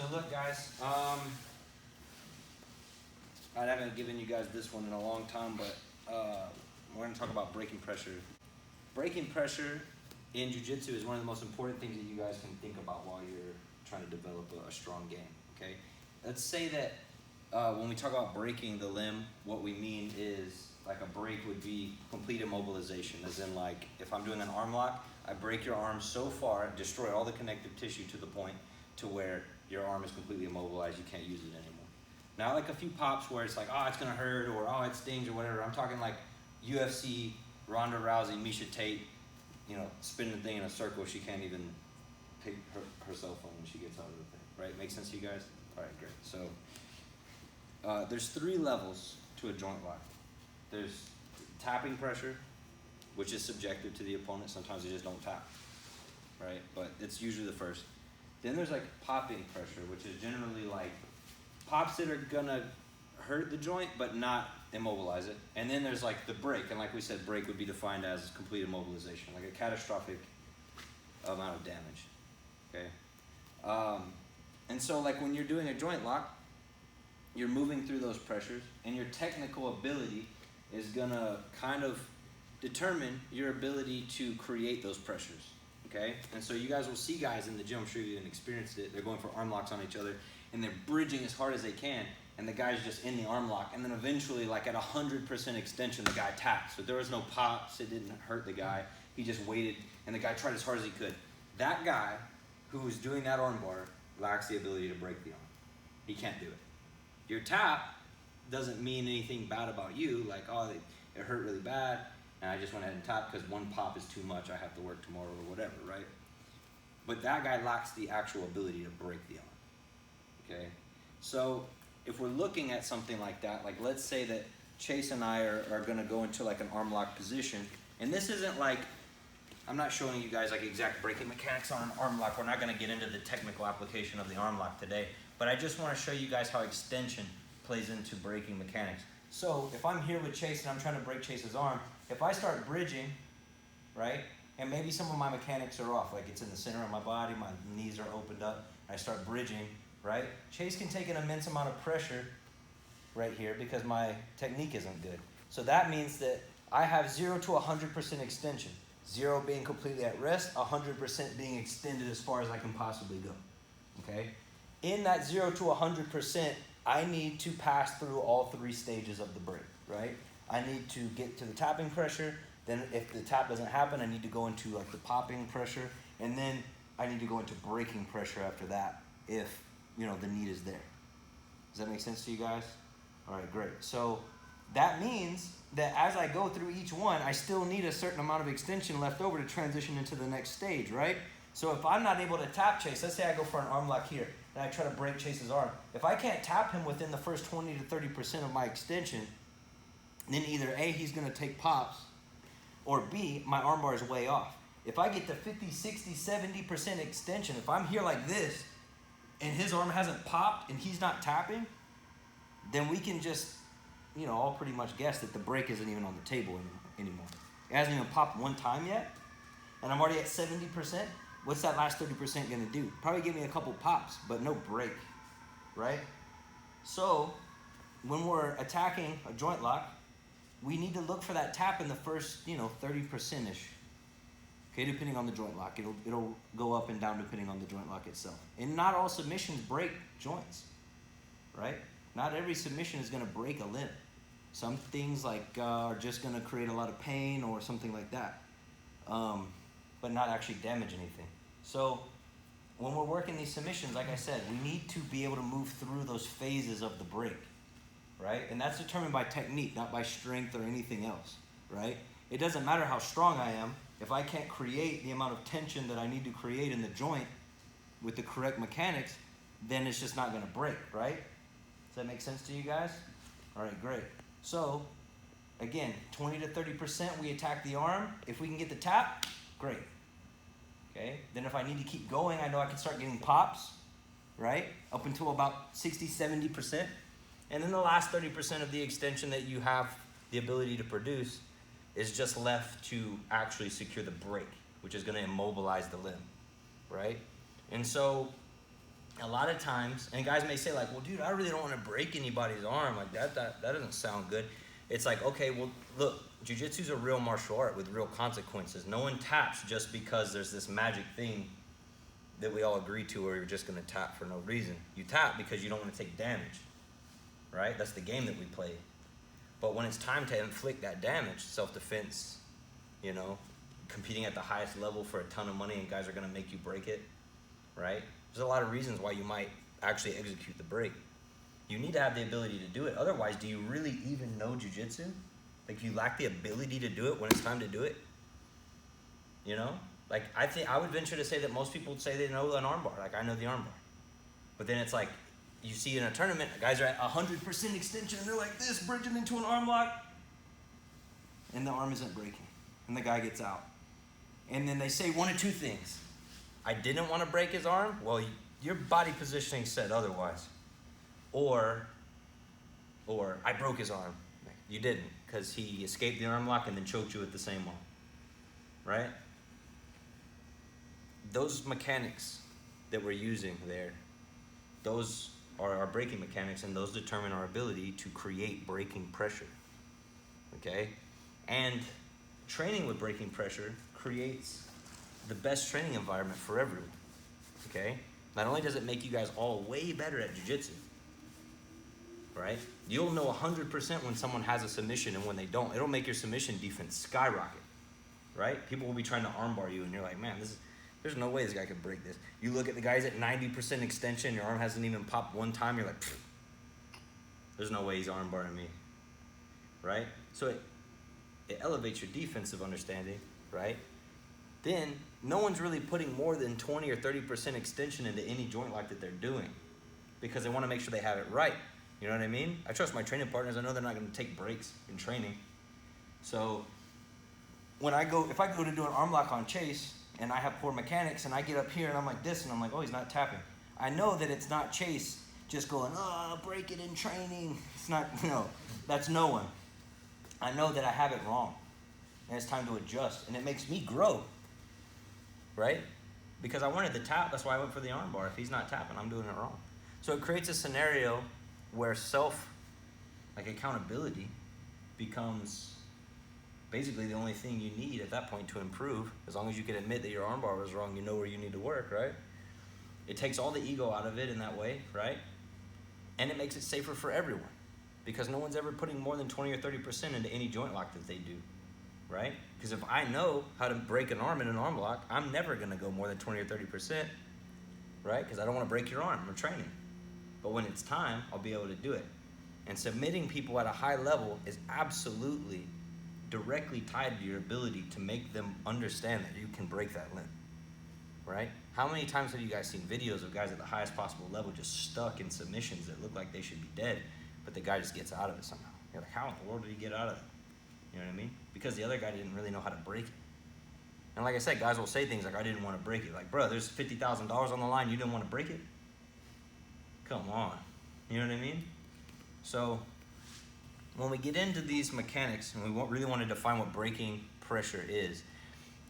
So look, guys, I haven't given you guys this one in a long time, but we're going to talk about breaking pressure. Breaking pressure in jiu-jitsu is one of the most important things that you guys can think about while you're trying to develop a strong game, okay? Let's say that when we talk about breaking the limb, what we mean is like a break would be complete immobilization, as in like if I'm doing an arm lock, I break your arm so far, destroy all the connective tissue to the point to where your arm is completely immobilized, you can't use it anymore. Not like a few pops where it's like, oh, it's gonna hurt, or oh, it stings, or whatever. I'm talking like UFC, Ronda Rousey, Miesha Tate, you know, spinning the thing in a circle, she can't even take her cell phone when she gets out of the thing, right? Make sense to you guys? All right, great. So there's 3 levels to a joint lock. There's tapping pressure, which is subjective to the opponent. Sometimes they just don't tap, right? But it's usually the first. Then there's like popping pressure, which is generally like pops that are gonna hurt the joint but not immobilize it. And then there's like the break, and like we said, break would be defined as complete immobilization, like a catastrophic amount of damage, okay? And so like when you're doing a joint lock, you're moving through those pressures, and your technical ability is gonna kind of determine your ability to create those pressures, okay? And so you guys will see guys in the gym, I'm sure you even experienced it, they're going for arm locks on each other, and they're bridging as hard as they can, and the guy's just in the arm lock, and then eventually, like at 100% extension, the guy taps. So there was no pops, it didn't hurt the guy, he just waited, and the guy tried as hard as he could. That guy who was doing that arm bar lacks the ability to break the arm. He can't do it. Your tap doesn't mean anything bad about you, like, oh, it hurt really bad, and I just went ahead and tapped because one pop is too much, I have to work tomorrow or whatever, right? But that guy lacks the actual ability to break the arm, okay? So if we're looking at something like that, like let's say that Chase and I are gonna go into like an arm lock position, and this isn't like, I'm not showing you guys like exact breaking mechanics on an arm lock. We're not gonna get into the technical application of the arm lock today, but I just wanna show you guys how extension plays into breaking mechanics. So if I'm here with Chase and I'm trying to break Chase's arm, if I start bridging, right, and maybe some of my mechanics are off, like it's in the center of my body, my knees are opened up, I start bridging, right? Chase can take an immense amount of pressure right here because my technique isn't good. So that means that I have 0 to 100% extension. 0 being completely at rest, 100% being extended as far as I can possibly go, okay? In that 0 to 100%, I need to pass through all 3 stages of the break, right? I need to get to the tapping pressure, then if the tap doesn't happen, I need to go into like the popping pressure, and then I need to go into breaking pressure after that if, you know, the need is there. Does that make sense to you guys? All right, great. So that means that as I go through each one, I still need a certain amount of extension left over to transition into the next stage, right? So if I'm not able to tap Chase, let's say I go for an arm lock here, and I try to break Chase's arm. If I can't tap him within the first 20 to 30% of my extension, then either A, he's gonna take pops, or B, my arm bar is way off. If I get to 50, 60, 70% extension, if I'm here like this, and his arm hasn't popped and he's not tapping, then we can just, you know, all pretty much guess that the break isn't even on the table anymore. It hasn't even popped one time yet, and I'm already at 70%. What's that last 30% gonna do? Probably give me a couple pops, but no break, right? So when we're attacking a joint lock, we need to look for that tap in the first, you know, 30%-ish. Okay, depending on the joint lock. It'll go up and down depending on the joint lock itself. And not all submissions break joints, right? Not every submission is gonna break a limb. Some things like are just gonna create a lot of pain or something like that, but not actually damage anything. So when we're working these submissions, like I said, we need to be able to move through those phases of the break, right? And that's determined by technique, not by strength or anything else, right? It doesn't matter how strong I am, if I can't create the amount of tension that I need to create in the joint with the correct mechanics, then it's just not gonna break, right? Does that make sense to you guys? All right, great. So, again, 20 to 30% we attack the arm. If we can get the tap, great. Okay, then if I need to keep going, I know I can start getting pops, right? Up until about 60, 70%. And then the last 30% of the extension that you have the ability to produce is just left to actually secure the break, which is gonna immobilize the limb, right? And so a lot of times, and guys may say like, well, dude, I really don't want to break anybody's arm. Like that doesn't sound good. It's like, okay, well, look, jiu-jitsu is a real martial art with real consequences. No one taps just because there's this magic thing that we all agree to, or you're just going to tap for no reason. You tap because you don't want to take damage, right? That's the game that we play. But when it's time to inflict that damage, self-defense, you know, competing at the highest level for a ton of money and guys are going to make you break it, right? There's a lot of reasons why you might actually execute the break. You need to have the ability to do it. Otherwise, do you really even know jiu-jitsu? Like, you lack the ability to do it when it's time to do it? You know? Like, I would venture to say that most people would say they know an armbar. Like, I know the armbar. But then it's like, you see in a tournament, guys are at 100% extension, and they're like this, bridging into an arm lock, and the arm isn't breaking, and the guy gets out. And then they say one of two things. I didn't want to break his arm. Well, your body positioning said otherwise. Or I broke his arm. You didn't, because he escaped the arm lock and then choked you with the same arm. Right? Those mechanics that we're using there, those are our breaking mechanics, and those determine our ability to create breaking pressure. Okay? And training with breaking pressure creates the best training environment for everyone. Okay? Not only does it make you guys all way better at jiu-jitsu, right? You'll know 100% when someone has a submission and when they don't. It'll make your submission defense skyrocket, right? People will be trying to armbar you, and you're like, man, there's no way this guy could break this. You look at the guys at 90% extension, your arm hasn't even popped one time, you're like, there's no way he's armbarring me, right? So it elevates your defensive understanding, right? Then no one's really putting more than 20 or 30% extension into any joint lock that they're doing because they want to make sure they have it right. You know what I mean? I trust my training partners. I know they're not going to take breaks in training. So if I go to do an arm lock on Chase and I have poor mechanics and I get up here and I'm like this and I'm like, oh, he's not tapping. I know that it's not Chase just going, oh, break it in training. It's not, no, that's no one. I know that I have it wrong and it's time to adjust, and it makes me grow, right? Because I wanted the tap, that's why I went for the arm bar. If he's not tapping, I'm doing it wrong. So it creates a scenario where accountability becomes basically the only thing you need at that point to improve. As long as you can admit that your armbar was wrong, you know where you need to work, right? It takes all the ego out of it in that way, right? And it makes it safer for everyone because no one's ever putting more than 20 or 30% into any joint lock that they do, right? Because if I know how to break an arm in an arm lock, I'm never going to go more than 20 or 30%, right? Because I don't want to break your arm. I'm training. But when it's time, I'll be able to do it. And submitting people at a high level is absolutely directly tied to your ability to make them understand that you can break that limb, right? How many times have you guys seen videos of guys at the highest possible level just stuck in submissions that look like they should be dead, but the guy just gets out of it somehow? You're like, how in the world did he get out of it? You know what I mean? Because the other guy didn't really know how to break it. And like I said, guys will say things like, I didn't want to break it. Like, bro, there's $50,000 on the line, you didn't want to break it? Come on. You know what I mean? So when we get into these mechanics and we really want to define what breaking pressure is,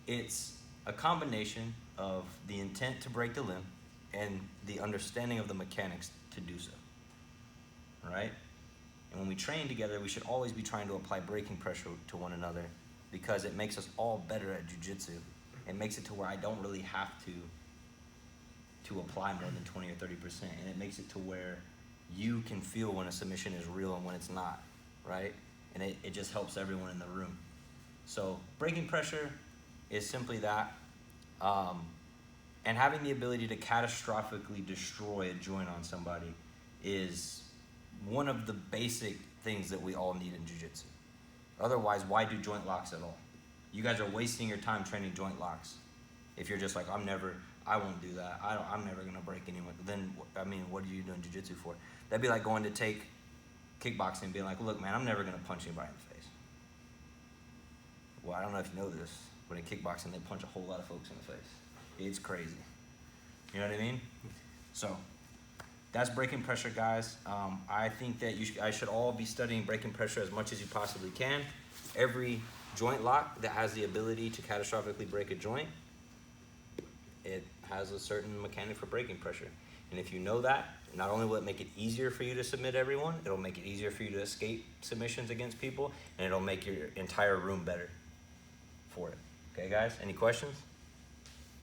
it's a combination of the intent to break the limb and the understanding of the mechanics to do so, right? And when we train together, we should always be trying to apply breaking pressure to one another because it makes us all better at jiu-jitsu. It makes it to where I don't really have to apply more than 20 or 30%, and it makes it to where you can feel when a submission is real and when it's not, right? And it just helps everyone in the room. So breaking pressure is simply that, and having the ability to catastrophically destroy a joint on somebody is one of the basic things that we all need in jiu-jitsu. Otherwise, why do joint locks at all? You guys are wasting your time training joint locks. If you're just like, I won't do that. I'm never gonna break anyone. Then, I mean, what are you doing jiu-jitsu for? That'd be like going to take kickboxing and being like, look, man, I'm never gonna punch anybody in the face. Well, I don't know if you know this, but in kickboxing, they punch a whole lot of folks in the face. It's crazy. You know what I mean? So that's breaking pressure, guys. I think that I should all be studying breaking pressure as much as you possibly can. Every joint lock that has the ability to catastrophically break a joint, has a certain mechanic for breaking pressure. And if you know that, not only will it make it easier for you to submit everyone, it'll make it easier for you to escape submissions against people, and it'll make your entire room better for it. Okay, guys? Any questions?